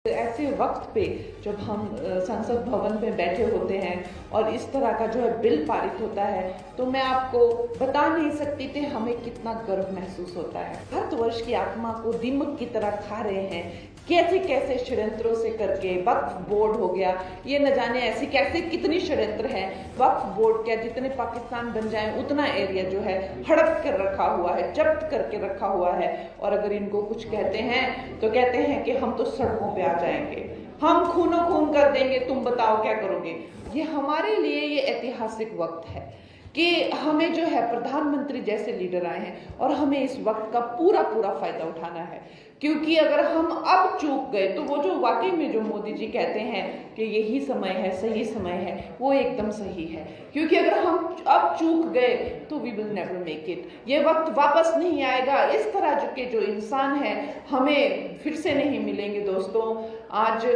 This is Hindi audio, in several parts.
ऐसे वक्त पे जब हम संसद भवन में बैठे होते हैं और इस तरह का जो है बिल पारित होता है, तो मैं आपको बता नहीं सकती थी हमें कितना गर्व महसूस होता है। भारतवर्ष की आत्मा को दीमक की तरह खा रहे हैं, कैसे कैसे षड्यंत्रों से करके। वक्फ बोर्ड हो गया, ये न जाने ऐसी कैसे कितनी षड्यंत्र हैं। वक्फ बोर्ड क्या, जितने पाकिस्तान बन जाए उतना एरिया जो है हड़प कर रखा हुआ है, जब्त करके रखा हुआ है। और अगर इनको कुछ कहते हैं तो कहते हैं कि हम तो सड़कों पे आ जाएंगे, हम खूनो खून कर देंगे, तुम बताओ क्या करोगे। ये हमारे लिए ये ऐतिहासिक वक्त है कि हमें जो है प्रधानमंत्री जैसे लीडर आए हैं और हमें इस वक्त का पूरा पूरा फायदा उठाना है। क्योंकि अगर हम अब चूक गए तो वो जो वाकई में जो मोदी जी कहते हैं कि यही समय है, सही समय है, वो एकदम सही है। क्योंकि अगर हम अब चूक गए तो we will never make it. ये वक्त वापस नहीं आएगा। इस तरह के जो इंसान है हमें फिर से नहीं मिलेंगे दोस्तों। आज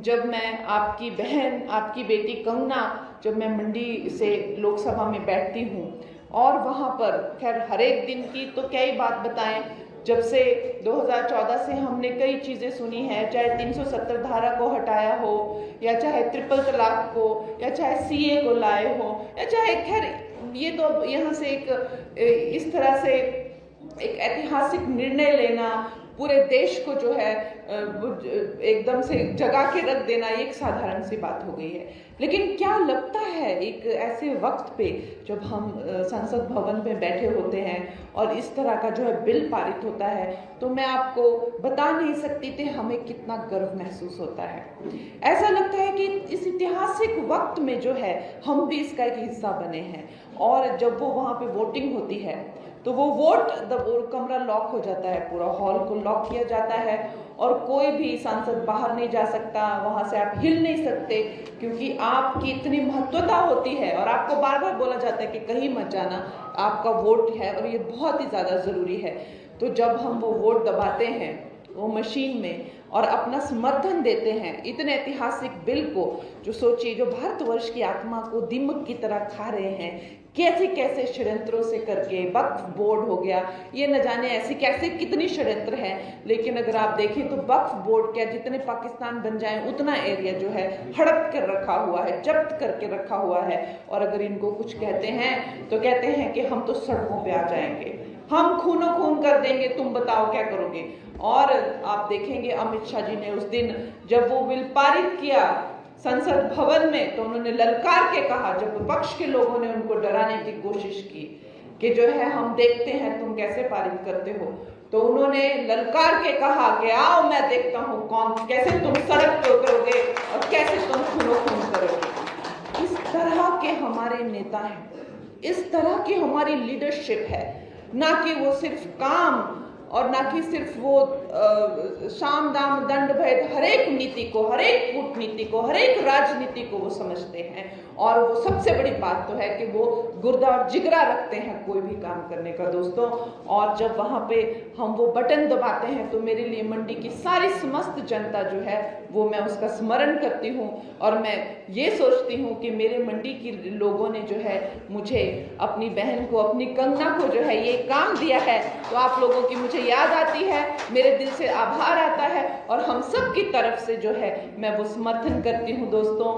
जब मैं आपकी बहन, आपकी बेटी कंगना, जब मैं मंडी से लोकसभा में बैठती हूँ और वहाँ पर खैर हर एक दिन की तो क्या ही बात बताएं, जब से 2014 से हमने कई चीज़ें सुनी हैं, चाहे 370 धारा को हटाया हो, या चाहे ट्रिपल तलाक को, या चाहे सीए को लाए हो, या चाहे खैर ये तो यहाँ से एक इस तरह से एक ऐतिहासिक निर्णय लेना, पूरे देश को जो है एकदम से जगा के रख देना, एक साधारण सी बात हो गई है। लेकिन क्या लगता है एक ऐसे वक्त पे जब हम संसद भवन में बैठे होते हैं और इस तरह का जो है बिल पारित होता है, तो मैं आपको बता नहीं सकती थी हमें कितना गर्व महसूस होता है। ऐसा लगता है कि इस ऐतिहासिक वक्त में जो है हम भी इसका एक हिस्सा बने हैं। और जब वो वहाँ पे वोटिंग होती है तो वो कमरा लॉक हो जाता है, पूरा हॉल को लॉक किया जाता है और कोई भी सांसद बाहर नहीं जा सकता, वहां से आप हिल नहीं सकते, क्योंकि आपकी इतनी महत्वता होती है और आपको बार बार बोला जाता है कि कहीं मत जाना, आपका वोट है और ये बहुत ही ज़्यादा ज़रूरी है। तो जब हम वो वोट दबाते हैं वो मशीन में और अपना समर्थन देते हैं इतने ऐतिहासिक बिल को, जो सोचिए जो भारतवर्ष की आत्मा को दीमक की तरह खा रहे हैं, कैसे कैसे षड्यंत्रों से करके। वक्फ बोर्ड हो गया, ये न जाने ऐसी कैसे कितनी षड्यंत्र हैं। लेकिन अगर आप देखें तो वक्फ बोर्ड क्या, जितने पाकिस्तान बन जाए उतना एरिया जो है हड़प कर रखा हुआ है, जब्त करके रखा हुआ है। और अगर इनको कुछ कहते हैं तो कहते हैं कि हम तो सड़कों पे आ जाएंगे, हम खूनो खून कर देंगे, तुम बताओ क्या करोगे। और आप देखेंगे अमित शाह जी ने उस दिन जब वो बिल पारित किया संसद भवन में, तो उन्होंने ललकार के कहा, जब विपक्ष के लोगों ने उनको डराने की कोशिश की कि जो है हम देखते हैं तुम कैसे पारित करते हो, तो उन्होंने ललकार के कहा कि आओ मैं देखता हूँ कौन कैसे तुम सड़क पे उतरोगे और कैसे तुम खूनो खून करोगे। इस तरह के हमारे नेता हैं, इस तरह की हमारी लीडरशिप है, ना कि वो सिर्फ काम और ना कि सिर्फ वो साम दाम दंड भेद, हर एक नीति को, हर एक कूटनीति को, हर एक राजनीति को वो समझते हैं। और वो सबसे बड़ी बात तो है कि वो गुर्दा और जिगरा रखते हैं कोई भी काम करने का दोस्तों। और जब वहाँ पे हम वो बटन दबाते हैं तो मेरे लिए मंडी की सारी समस्त जनता जो है वो, मैं उसका स्मरण करती हूँ और मैं ये सोचती हूँ कि मेरे मंडी की लोगों ने जो है मुझे, अपनी बहन को, अपनी कंगना को जो है ये काम दिया है, तो आप लोगों की मुझे याद आती है, मेरे दिल से आभार आता है और हम सब की तरफ से जो है मैं वो समर्थन करती हूँ दोस्तों।